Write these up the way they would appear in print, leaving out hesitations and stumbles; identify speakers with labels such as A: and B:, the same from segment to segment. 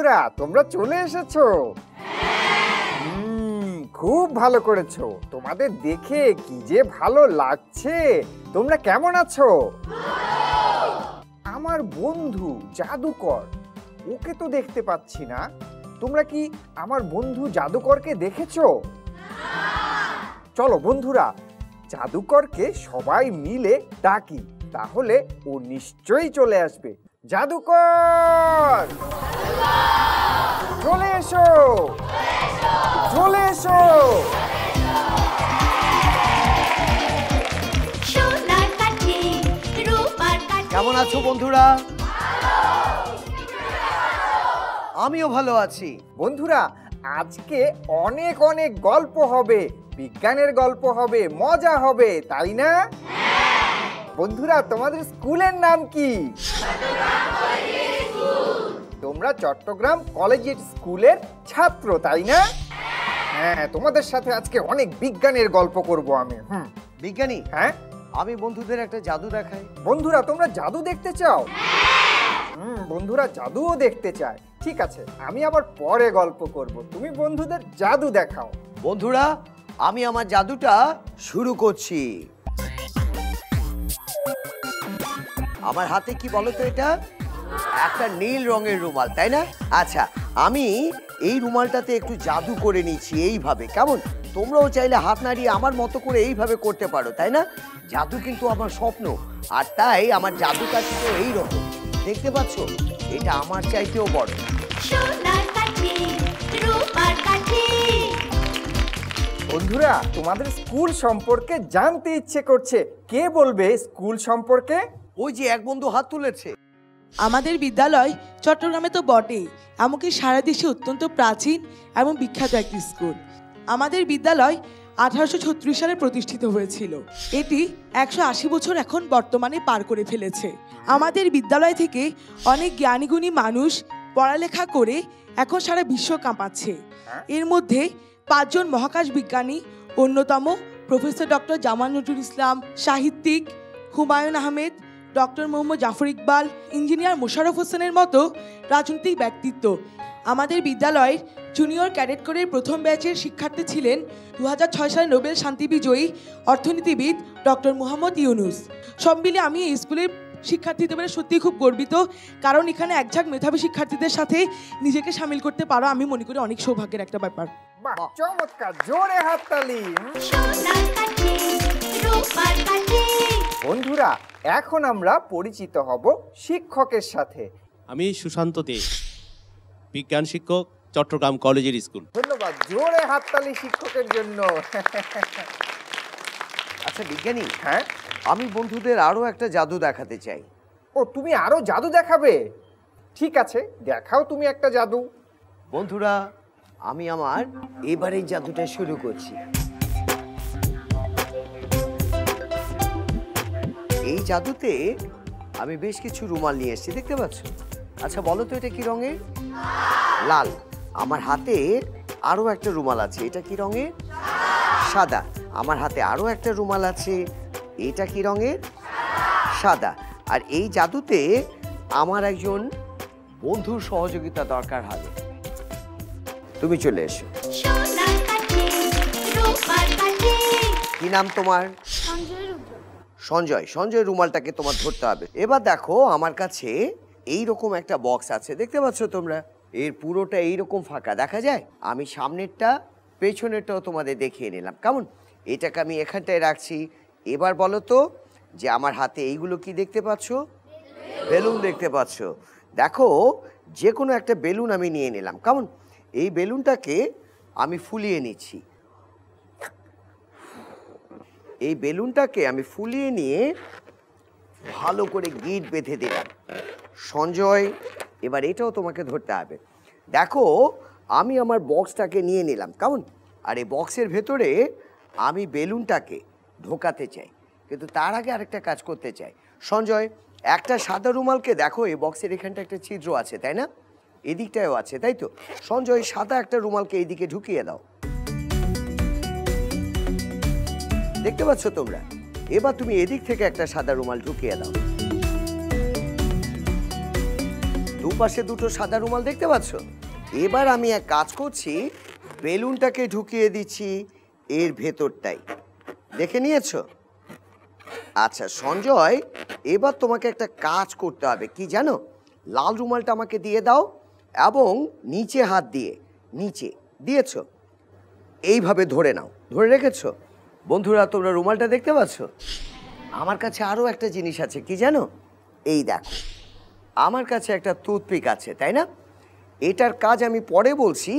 A: বন্ধুরা তোমরা চলে এসেছো। খুব ভালো করেছো। তোমাদের দেখে কি যে ভালো লাগছে। তোমরা কেমন আছো? আমার বন্ধু জাদুকর, ওকে তো দেখতে পাচ্ছি না। তোমরা কি আমার বন্ধু জাদুকরকে দেখেছো? চলো বন্ধুরা, জাদুকরকে সবাই মিলে ডাকি, তাহলে ও নিশ্চয়ই চলে আসবে। জাদুকর চলে এসো, চলে এসো।
B: কেমন আছো বন্ধুরা? আমিও ভালো আছি।
A: বন্ধুরা আজকে অনেক অনেক গল্প হবে, বিজ্ঞানের গল্প হবে, মজা হবে, তাই না? বন্ধুরা তোমাদের স্কুলের নাম কি? তোমরা চট্টগ্রাম কলেজিয়েট স্কুলের ছাত্র, তাই না? হ্যাঁ, তোমাদের সাথে আজকে অনেক বিজ্ঞানের গল্প করব আমি।
B: বিজ্ঞানী,
A: হ্যাঁ,
B: আমি বন্ধুদের একটা জাদু দেখাই।
A: বন্ধুরা তোমরা জাদু দেখতে চাও? বন্ধুরা জাদুও দেখতে চায়। ঠিক আছে, আমি আবার পরে গল্প করব, তুমি বন্ধুদের জাদু দেখাও।
B: বন্ধুরা আমি আমার জাদুটা শুরু করছি। আমার হাতে কি বলো তো, এটা একটা নীল রঙের রুমাল, তাই না? আচ্ছা, আমি এই রুমালটাতে একটু জাদু করে নিচ্ছি এইভাবে। কেমন? তোমরাও চাইলে হাত নাড়িয়ে আমার মতো করে এইভাবে করতে পারো, তাই না? জাদু কিন্তু আমার স্বপ্ন, আর তাই আমার জাদুটা কিন্তু এইরকম। দেখতে পাচ্ছ, এটা আমার চাইতেও বড়।
A: বন্ধুরা তোমাদের স্কুল সম্পর্কে জানতে ইচ্ছে করছে, কে বলবে স্কুল সম্পর্কে?
B: ওই যে এক বন্ধু হাত তুলেছে।
C: আমাদের বিদ্যালয় চট্টগ্রামে তো বটেই, এমনকি সারা দেশে অত্যন্ত প্রাচীন এবং বিখ্যাত একটি স্কুল। আমাদের বিদ্যালয় 1836 সালে প্রতিষ্ঠিত হয়েছিল। এটি 180 বছর এখন বর্তমানে পার করে ফেলেছে। আমাদের বিদ্যালয় থেকে অনেক জ্ঞানীগুণী মানুষ পড়ালেখা করে এখন সারা বিশ্ব কাঁপাচ্ছে। এর মধ্যে 5 জন মহাকাশ বিজ্ঞানী অন্যতম। প্রফেসর ডক্টর জামাল নজরুল ইসলাম, সাহিত্যিক হুমায়ুন আহমেদ, ডক্টর মোহাম্মদ জাফর ইকবাল, ইঞ্জিনিয়ার মোশাররফ হোসেনের মতো রাজনৈতিক ব্যক্তিত্ব। আমাদের বিদ্যালয়ের জুনিয়র ক্যাডেট কোরের প্রথম ব্যাচের শিক্ষার্থী ছিলেন 2006 সালে নোবেল শান্তি বিজয়ী অর্থনীতিবিদ ডক্টর মোহাম্মদ ইউনুস। সব মিলে আমি এই স্কুলের শিক্ষার্থী হতে পেরে সত্যিই খুব গর্বিত, কারণ এখানে একঝাঁক মেধাবী শিক্ষার্থীদের সাথে নিজেকে সামিল করতে পারো আমি মনে করি অনেক সৌভাগ্যের একটা ব্যাপার।
A: বাহ, চমৎকার, জোরে হাততালি। বন্ধুরা এখন আমরা পরিচিত হব শিক্ষকের সাথে।
D: আমি সুশান্ত দে, বিজ্ঞান শিক্ষক, চট্টগ্রাম কলেজের স্কুল।
A: ধন্যবাদ, জোরে হাততালি শিক্ষকের জন্য।
B: আচ্ছা বিজ্ঞানী,
A: হ্যাঁ,
B: আমি বন্ধুদের আরো একটা জাদু দেখাতে চাই।
A: ও তুমি আরো জাদু দেখাবে? ঠিক আছে, দেখাও তুমি একটা জাদু।
B: বন্ধুরা আমি আমার এবারের জাদুটা শুরু করছি। এই জাদুতে আমি বেশ কিছু রুমাল নিয়ে এসেছি, দেখতে পাচ্ছ? আচ্ছা বলো তো এটা কি রঙের? লাল। আমার হাতে আরো একটা রুমাল আছে, এটা কি রঙের? সাদা। আমার হাতে আরো একটা রুমাল আছে, এটা কি রঙের? সাদা। আর এই জাদুতে আমার একজন বন্ধুর সহযোগিতা দরকার হবে। তুমি চলে এসো। কি নাম তোমার? সঞ্জয়। সঞ্জয়, রুমালটাকে তোমার ধরতে হবে। এবার দেখো আমার কাছে এই রকম একটা বক্স আছে, দেখতে পাচ্ছ তোমরা? এর পুরোটা এইরকম ফাঁকা দেখা যায়। আমি সামনেরটা পেছনেরটাও তোমাদের দেখিয়ে নিলাম। কেমন? এটাকে আমি এখানটায় রাখছি। এবার বলো তো যে আমার হাতে এইগুলো কি দেখতে পাচ্ছ? বেলুন দেখতে পাচ্ছ? দেখো, যে কোনো একটা বেলুন আমি নিয়ে নিলাম। কেমন? এই বেলুনটাকে আমি ফুলিয়ে নিচ্ছি। এই বেলুনটাকে আমি ফুলিয়ে নিয়ে ভালো করে গিট বেঁধে দিলাম। সঞ্জয়, এবার এটাও তোমাকে ধরতে হবে। দেখো, আমি আমার বক্সটাকে নিয়ে নিলাম। কেমন? আর এই বক্সের ভেতরে আমি বেলুনটাকে ঢোকাতে চাই, কিন্তু তার আগে আরেকটা কাজ করতে চাই। সঞ্জয়, একটা সাদা রুমালকে দেখো, এই বক্সের এখানটা একটা ছিদ্র আছে, তাই না? এদিকটাও আছে, তাই তো? সঞ্জয়, সাদা একটা রুমালকে এইদিকে ঢুকিয়ে দাও। দেখতে পাচ্ছ তোমরা? এবার তুমি এদিক থেকে একটা সাদা রুমাল ঢুকিয়ে দাও। দুপাশে দুটো সাদা রুমাল দেখতে পাচ্ছ? এবার আমি এক কাজ করছি, বেলুনটাকে ঢুকিয়ে দিচ্ছি এর ভেতরটাই। দেখে নিয়েছো? আচ্ছা সঞ্জয়, এবার তোমাকে একটা কাজ করতে হবে, কি জানো? লাল রুমালটা আমাকে দিয়ে দাও এবং নিচে হাত দিয়ে, নিচে দিয়েছো, এইভাবে ধরে নাও। ধরে রেখেছো? বন্ধুরা তোমরা রুমালটা দেখতে পাচ্ছ? আমার কাছে আরও একটা জিনিস আছে, কি জানো? এই দেখো, আমার কাছে একটা টুথপিক আছে, তাই না? এটার কাজ আমি পরে বলছি,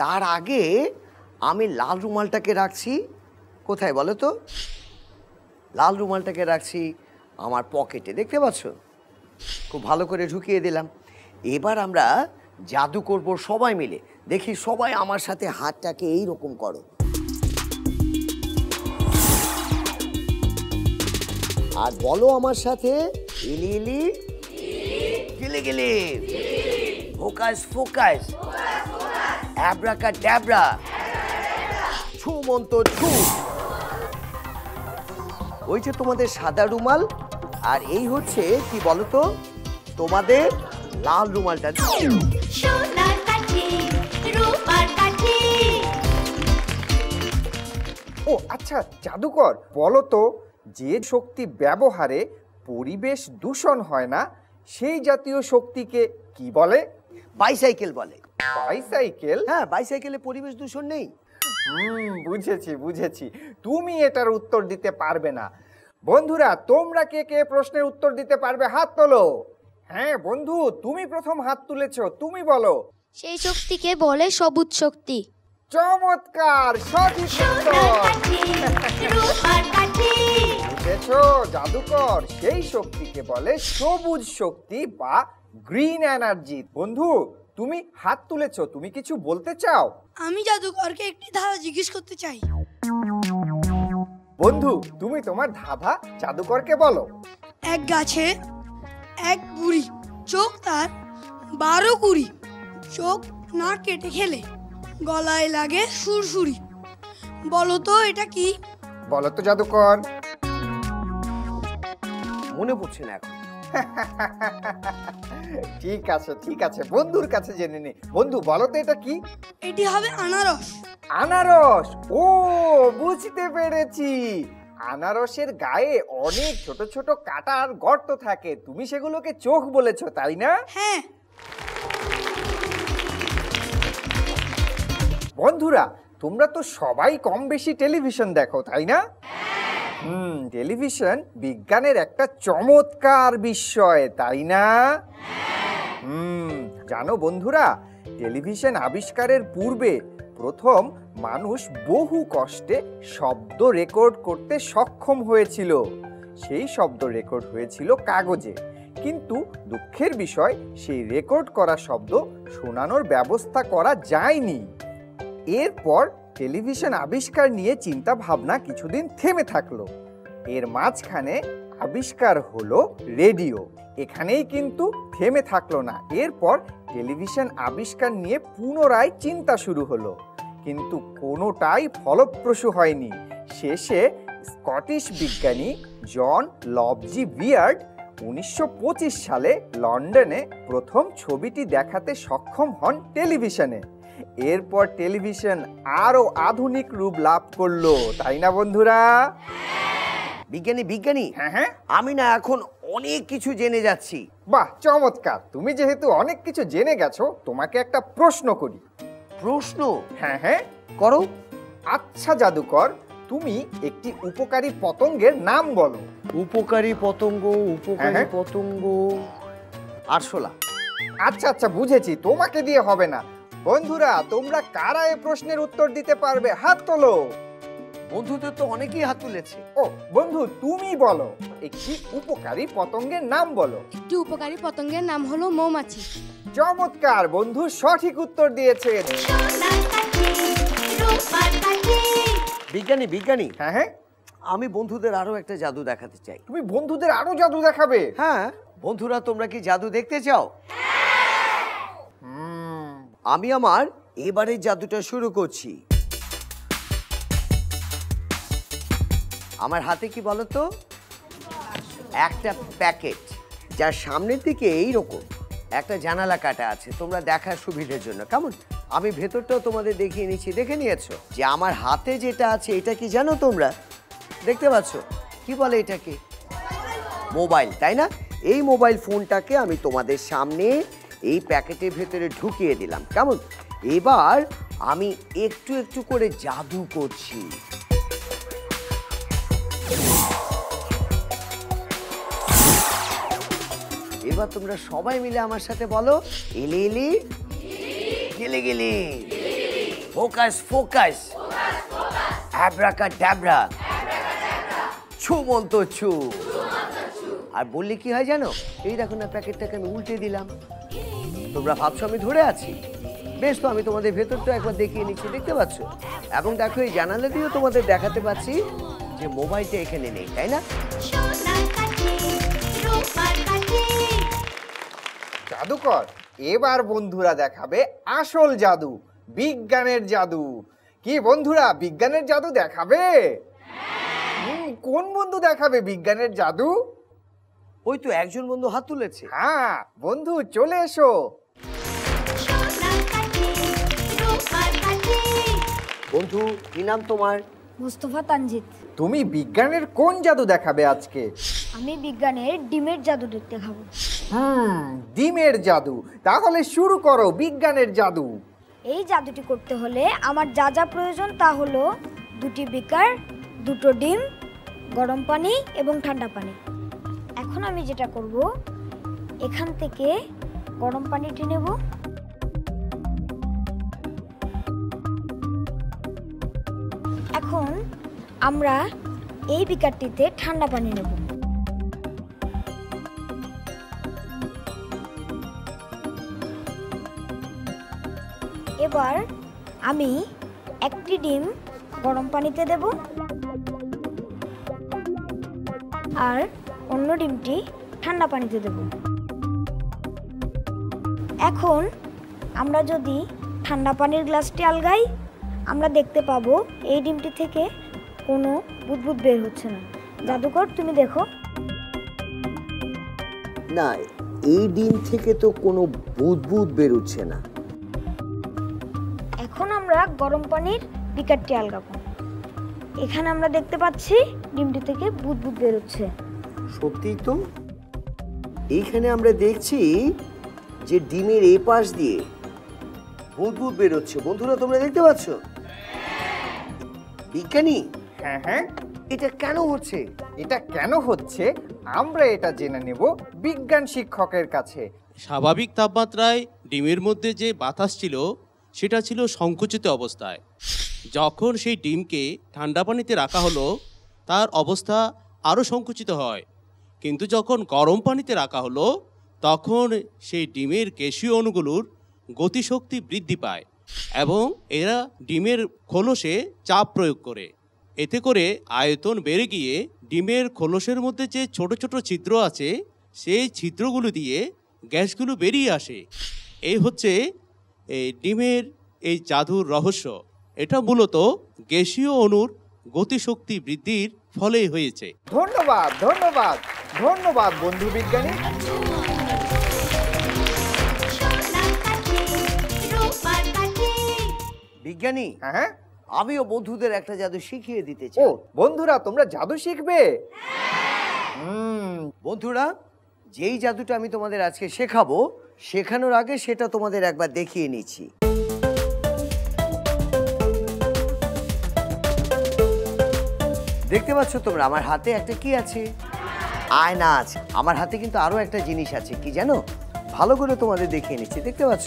B: তার আগে আমি লাল রুমালটাকে রাখছি কোথায় বলো তো? লাল রুমালটাকে রাখছি আমার পকেটে, দেখতে পাচ্ছ? খুব ভালো করে ঢুকিয়ে দিলাম। এবার আমরা জাদু করব সবাই মিলে। দেখি সবাই আমার সাথে হাতটাকে এই রকম করো। আর বলো আমার সাথে, ইলি ইলি গিলে গিলে, ফোকাস ফোকাস, অ্যাব্রাকাডাব্রা, ছু মন্ত ছু। ওই যে তোমাদের সাদা রুমাল, আর এই হচ্ছে কি বলো তো, তোমাদের লাল রুমালটা।
E: সোনার কাঠি রূপার কাঠি।
A: ও আচ্ছা জাদুকর, বলো তো, যে শক্তি ব্যবহারে পরিবেশ দূষণ হয় না সেই জাতীয় শক্তিকে কি বলে?
B: বাইসাইকেল বলে।
A: বাইসাইকেল?
B: হ্যাঁ, বাইসাইকেলে পরিবেশ দূষণ নেই।
A: বুঝেছি বুঝেছি, তুমি এটার উত্তর দিতে পারবে না। বন্ধুরা তোমরা কে কে প্রশ্নের উত্তর দিতে পারবে হাত তোলো। হ্যাঁ বন্ধু, তুমি প্রথম হাত তুলেছো, তুমি বলো।
E: সেই শক্তিকে বলে সবুজ শক্তি।
A: চমৎকার, সঠিক উত্তর।
E: সোনার কাঠি রূপার কাঠি।
A: বুঝেছো জাদুকর, সেই শক্তিকে বলে সবুজ শক্তি বা গ্রিন এনার্জি। বন্ধু তুমি হাত তুলেছো, তুমি কিছু বলতে চাও?
F: আমি জাদুকরকে একটি ধাঁধা জিজ্ঞেস করতে চাই।
A: বন্ধু তুমি তোমার ধাঁধা জাদুকরকে বলো।
F: এক গাছে এক বুড়ি, চোখ তার 12 কুড়ি, চোখ না কেটে খেলে, গলায় লাগে সুরসুরি, বলো তো এটা কি?
A: বলো তো জাদুকর।
B: মনে পড়ছে না এখন।
A: ঠিক আছে ঠিক আছে, বন্ধুর কাছে জেনে নি। বন্ধু বলো তো এটা কি?
F: এটি হবে আনারস।
A: আনারস। ও বুঝতে পেরেছি, আনারসের গায়ে অনেক ছোট ছোট কাটা আর গর্ত থাকে, তুমি সেগুলোকে চোখ বলেছো তাই না?
F: হ্যাঁ।
A: বন্ধুরা তোমরা তো সবাই কম বেশি টেলিভিশন দেখো তাই না? টেলিভিশন বিজ্ঞানের একটা চমৎকার বিষয় তাই না? জানো বন্ধুরা, টেলিভিশন আবিষ্কারের পূর্বে প্রথম মানুষ বহু কষ্টে শব্দ রেকর্ড করতে সক্ষম হয়েছিল। সেই শব্দ রেকর্ড হয়েছিল কাগজে, কিন্তু দুঃখের বিষয় সেই রেকর্ড করা শব্দ শোনানোর ব্যবস্থা করা যায়নি। এরপর টেলিভিশন আবিষ্কার নিয়ে চিন্তা ভাবনা কিছুদিন থেমে থাকলো। এর মাঝখানে আবিষ্কার হলো রেডিও। এখানেই কিন্তু থেমে থাকলো না, এরপর টেলিভিশন আবিষ্কার নিয়ে পুনরায় চিন্তা শুরু হলো, কিন্তু কোনোটাই ফলপ্রসূ হয়নি। শেষে স্কটিশ বিজ্ঞানী জন লবজি বিয়ার্ড 1925 সালে লন্ডনে প্রথম ছবিটি দেখাতে সক্ষম হন টেলিভিশনে। এরপর টেলিভিশন আরো আধুনিক রূপ লাভ করলো, তাই না বন্ধুরা?
B: বিজ্ঞানী বিজ্ঞানী,
A: হ্যাঁ,
B: আমি না এখন অনেক কিছু জেনে যাচ্ছি।
A: বাহ চমৎকার, তুমি যেহেতু অনেক কিছু জেনে গেছো, তোমাকে একটা প্রশ্ন করি।
B: প্রশ্ন?
A: হ্যাঁ
B: করো।
A: আচ্ছা জাদুকর, তুমি একটি উপকারী পতঙ্গের নাম বলো।
B: উপকারী পতঙ্গ, উপকারী
A: হ্যাঁ।
B: পতঙ্গ, আরশোলা।
A: আচ্ছা বুঝেছি, তোমাকে দিয়ে হবে না। বন্ধুরা তোমরা কারা এই প্রশ্নের উত্তর দিতে পারবে হাত তোলো।
B: বন্ধুদের তো অনেকেই হাত তুলেছে।
A: ও বন্ধু তুমি বলো, একটি উপকারী পতঙ্গের নাম বলো।
E: একটি উপকারী পতঙ্গের নাম হলো মৌমাছি।
A: চমৎকার, বন্ধু সঠিক উত্তর দিয়েছে।
E: সোনার কাঠি রূপার কাঠি।
B: বিজ্ঞানী বিজ্ঞানী,
A: হ্যাঁ,
B: আমি বন্ধুদের আরো একটা জাদু দেখাতে চাই।
A: তুমি বন্ধুদের আরো জাদু দেখাবে?
B: হ্যাঁ বন্ধুরা, তোমরা কি জাদু দেখতে চাও? আমি আমার এবারের জাদুটা শুরু করছি। আমার হাতে কি বলতো, একটা প্যাকেট, যার সামনের দিকে এইরকম একটা জানালা কাটা আছে, তোমরা দেখার সুবিধার জন্য। কেমন? আমি ভেতরটাও তোমাদের দেখিয়ে নিচ্ছি, দেখে নিয়েছো যে আমার হাতে যেটা আছে এটা কি জানো তোমরা? দেখতে পাচ্ছ? কি বলে এটাকে? মোবাইল, তাই না? এই মোবাইল ফোনটাকে আমি তোমাদের সামনে এই প্যাকেটের ভেতরে ঢুকিয়ে দিলাম। কেমন? এবার আমি একটু একটু করে জাদু করছি। এবার তোমরা সবাই মিলে আমার সাথে বলো, এলি এলি গেলে গেলে, ফোকাস ফোকাস, অ্যাব্রাকাডাব্রা, ছুমন্ত ছু। আর বললে কি হয় জানো? এই দেখো না, প্যাকেটটাকে আমি উল্টে দিলাম। তোমরা ভাবছো আমি ধরে আছি? বেশ, তো আমি তোমাদের ভেতরটা একবার দেখিয়ে নিচ্ছি, দেখতে পাচ্ছ? এবং দেখো এই জানালা দিয়েও তোমাদের দেখাতে পাচ্ছি যে মোবাইলটা এখানে নেই, তাই না?
E: সোনার কাঠি রূপার কাঠি
A: জাদুকর এবার বন্ধুরা দেখাবে আসল জাদু, বিজ্ঞানের জাদু। কি বন্ধুরা, বিজ্ঞানের জাদু দেখাবে? কোন বন্ধু দেখাবে বিজ্ঞানের জাদু?
B: ওই তো একজন বন্ধু হাত তুলেছে।
A: হ্যাঁ বন্ধু, চলে এসো।
E: সোনার কাঠি রূপার কাঠি
B: বন্ধু, কি নাম তোমার?
G: মুস্তফা তানজিদ।
A: তুমি বিজ্ঞানের কোন জাদু দেখাবে আজকে?
G: আমি বিজ্ঞানের ডিমের জাদু দেখতে খাবো।
A: ডিমের জাদু। তাহলে শুরু করো বিজ্ঞানের জাদু।
G: এই জাদুটি করতে হলে আমার যা যা প্রয়োজন তা হলো 2টি বিকার, 2টো ডিম, গরম পানি এবং ঠান্ডা পানি। এখন আমি যেটা করব, এখান থেকে গরম পানিটি নেব, এখন আমরা এই বিকারটিতে ঠান্ডা পানি নেব। এবার আমি একটি ডিম গরম পানিতে দেব আর অন্য ডিমটি ঠান্ডা পানিতে দেব। এখন আমরা যদি ঠান্ডা পানির গ্লাসটি আলগাই, আমরা দেখতে পাবো এই ডিমটি থেকে কোনো বুদবুদ বের হচ্ছে না। জাদুকর, তুমি দেখো।
B: না, এই ডিম থেকে তো কোনো বুদবুদ বেরোচ্ছে না।
G: এখন আমরা গরম পানির বিকারটি আলগাবো। এখানে আমরা দেখতে পাচ্ছি ডিমটি থেকে বুদবুদ বেরোচ্ছে।
B: সত্যি তো, এইখানে আমরা দেখছি যে ডিমের এই পাশ দিয়ে বুদবুদ বেরোচ্ছে। বন্ধুরা, তোমরা দেখতে পাচ্ছ? বিজ্ঞানী,
A: হ্যাঁ হ্যাঁ,
B: এটা কেন হচ্ছে?
A: এটা কেন হচ্ছে আমরা এটা জেনে নেব বিজ্ঞান শিক্ষকের কাছে।
D: স্বাভাবিক তাপমাত্রায় ডিমের মধ্যে যে বাতাস ছিল সেটা ছিল সংকুচিত অবস্থায়। যখন সেই ডিমকে ঠান্ডা পানিতে রাখা হলো তার অবস্থা আরও সংকুচিত হয়, কিন্তু যখন গরম পানিতে রাখা হলো তখন সেই ডিমের গ্যাসীয় অণুগুলোর গতিশক্তি বৃদ্ধি পায় এবং এরা ডিমের খোলসে চাপ প্রয়োগ করে। এতে করে আয়তন বেড়ে গিয়ে ডিমের খোলসের মধ্যে যে ছোট ছোট ছিদ্র আছে সেই ছিদ্রগুলো দিয়ে গ্যাসগুলো বেরিয়ে আসে। এই হচ্ছে এই ডিমের এই জাদুর রহস্য। এটা মূলত গ্যাসীয় অণুর গতিশক্তি বৃদ্ধির ফলেই হয়েছে।
A: ধন্যবাদ ধন্যবাদ ধন্যবাদ বন্ধু বিজ্ঞানী।
E: সোনার কাঠি রূপার কাঠি
B: বিজ্ঞানী,
A: হ্যাঁ,
B: আমিও বন্ধুদের একটা জাদু শিখিয়ে দিতে
A: ও
B: চাই।
A: বন্ধুরা, তোমরা জাদু শিখবে?
B: বন্ধুরা, যেই জাদুটা আমি তোমাদের আজকে শেখাবো, শেখানোর আগে সেটা তোমাদের একবার দেখিয়ে নিচ্ছি। দেখতে পাচ্ছ তোমরা আমার হাতে একটা কি আছে? আয়না আছে। আমার হাতে কিন্তু আরো একটা জিনিস আছে, কি জানো? ভালো করে তোমাদের দেখিয়ে নিচ্ছি। দেখতে পাচ্ছ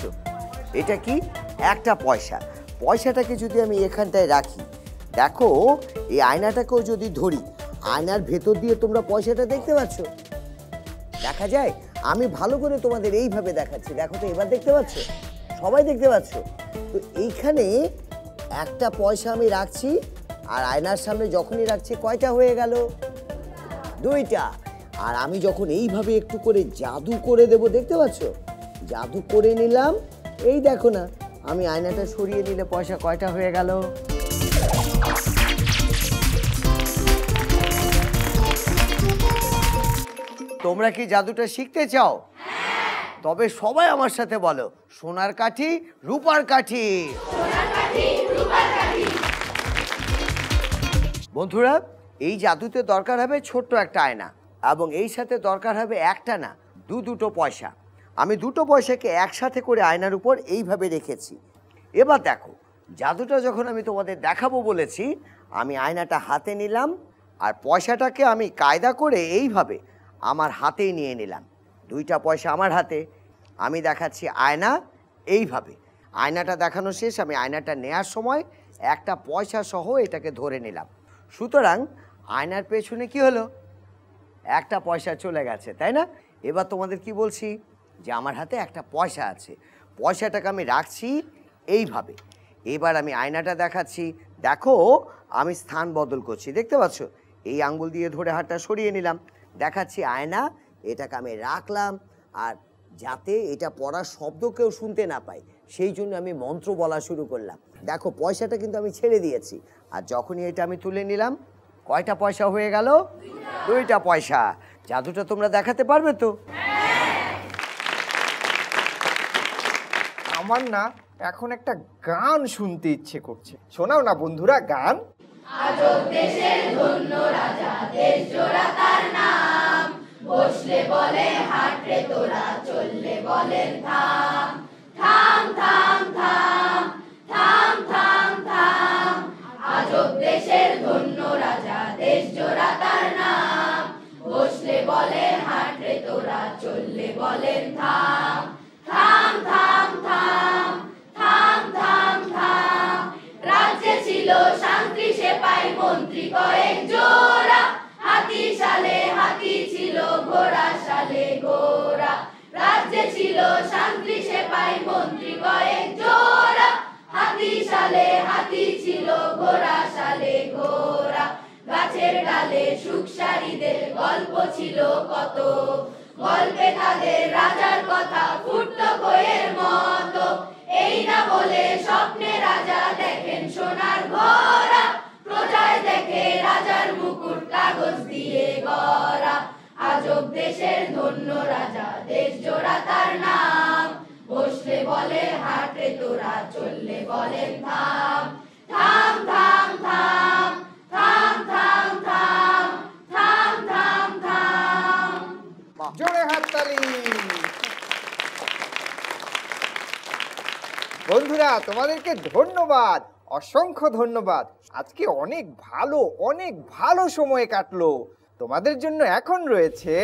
B: এটা কি? একটা পয়সা। পয়সাটাকে যদি আমি এখানটায় রাখি, দেখো এই আয়নাটাকেও যদি ধরি, আয়নার ভেতর দিয়ে তোমরা পয়সাটা দেখতে পাচ্ছ? দেখা যায়? আমি ভালো করে তোমাদের এইভাবে দেখাচ্ছি, দেখো তো, এবার দেখতে পাচ্ছ? সবাই দেখতে পাচ্ছ? তো এইখানে একটা পয়সা আমি রাখছি আর আয়নার সামনে যখনই রাখছি, কয়টা হয়ে গেল? 2টা। আর আমি যখন এইভাবে একটু করে জাদু করে দেব, দেখতে পাচ্ছ? জাদু করে নিলাম, এই দেখো না, আমি আয়নাটা সরিয়ে নিলে পয়সা কয়টা হয়ে গেল? তোমরা কি জাদুটা শিখতে চাও? তবে সবাই আমার সাথে বলো, সোনার কাঠি রূপার কাঠি। বন্ধুরা, এই জাদুতে দরকার হবে ছোট্ট একটা আয়না, এবং এই সাথে দরকার হবে একটা না দুটো পয়সা। আমি দুটো পয়সাকে একসাথে করে আয়নার উপর এইভাবে রেখেছি। এবার দেখো, জাদুটা যখন আমি তোমাদের দেখাবো বলেছি, আমি আয়নাটা হাতে নিলাম আর পয়সাটাকে আমি কায়দা করে এইভাবে আমার হাতেই নিয়ে নিলাম। দুইটা পয়সা আমার হাতে, আমি দেখাচ্ছি আয়না এইভাবে। আয়নাটা দেখানো শেষ, আমি আয়নাটা নেয়ার সময় একটা পয়সা সহ এটাকে ধরে নিলাম। সুতরাং আয়নার পেছনে কি হলো, একটা পয়সা চলে গেছে, তাই না? এবার তোমাদের কি বলছি, যে আমার হাতে একটা পয়সা আছে, পয়সাটাকে আমি রাখছি এইভাবে। এবার আমি আয়নাটা দেখাচ্ছি, দেখো আমি স্থান বদল করছি, দেখতে পাচ্ছ? এই আঙ্গুল দিয়ে ধরে হাতটা সরিয়ে নিলাম, দেখাচ্ছি আয়না, এটাকে আমি রাখলাম। আর যাতে এটা পড়ার শব্দ কেউ শুনতে না পায়, সেই জন্য আমি মন্ত্র বলা শুরু করলাম। দেখো পয়সাটা কিন্তু আমি ছেড়ে দিয়েছি, আর যখনই এটা আমি তুলে নিলাম, কয়টা পয়সা হয়ে গেল? দুইটা পয়সা। জাদুটা তোমরা দেখাতে পারবে তো?
A: আমার না এখন একটা গান শুনতে ইচ্ছে করছে, শোনাও না বন্ধুরা গান।
E: আজব দেশের ধন্য রাজা, দেশ জোড়া তার নাম। বসলে বলে হাট রে তোরা, চললে বলেন থাম। থাম থাম থাম থাম থাম থাম। আজব দেশের ধন্য রাজা, দেশ জোড়া তার নাম। বসলে বলে হাট রে তোরা, চললে বলেন থাম। থাম থাম থাম থাম থাম থাম। রাজ্যে ছিল শান্তি সেপাই মন্ত্রী কয়েক জোড়া। হাতি সালে হাতি ছিল, ঘোড়া সালে ঘোড়া। রাজ্যে ছিল শান্তি সেপাই মন্ত্রী কয়েক জোড়া। হাতি সালে হাতি ছিল, ঘোড়া সালে ঘোড়া। গাছের ডালে সুখসারীদের গল্প ছিল কত। গল্পে তাদের রাজার কথা ফুটতো বইয়ের মতো। এই না বলে স্বপ্নে রাজা দেখেন সোনার ঘোড়া। প্রজায় দেখে রাজার মুকুট কাগজ দিয়ে গড়া। আজব দেশের ধন্য রাজা, দেশ জোড়া তার নাম। বসলে বলে হাটে তোরা, চললে বলেন থাম। থাম থাম থাম থাম থাম থাম থাম থাম থাম।
A: জোরে হাততালি। বন্ধুরা, তোমাদেরকে ধন্যবাদ, অসংখ্য ধন্যবাদ। আজকে অনেক ভালো সময় কাটলো। তোমাদের জন্য এখন রয়েছে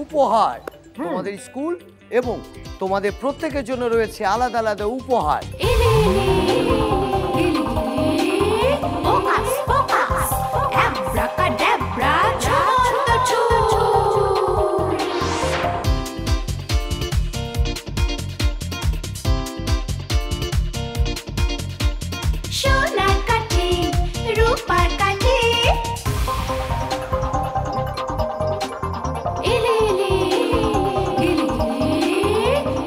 B: উপহার। তোমাদের স্কুল এবং তোমাদের প্রত্যেকের জন্য রয়েছে আলাদা আলাদা উপহার।
E: সোনার কাঠি রূপার কাঠি, এলে এলে এলে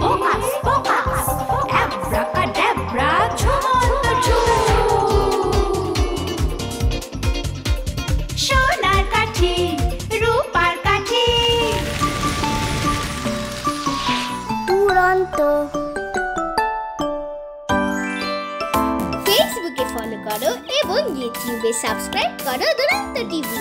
E: ওকাস পোকাস অ্যাব্রাকাডাব্রা ঝুমন্ত ঝুম। সোনার কাঠি রূপার কাঠি
G: দুরন্ত।
E: ফেসবুকে ফলো করো এবং ইউটিউবে সাবস্ক্রাইব করো দুরন্ত টিভি।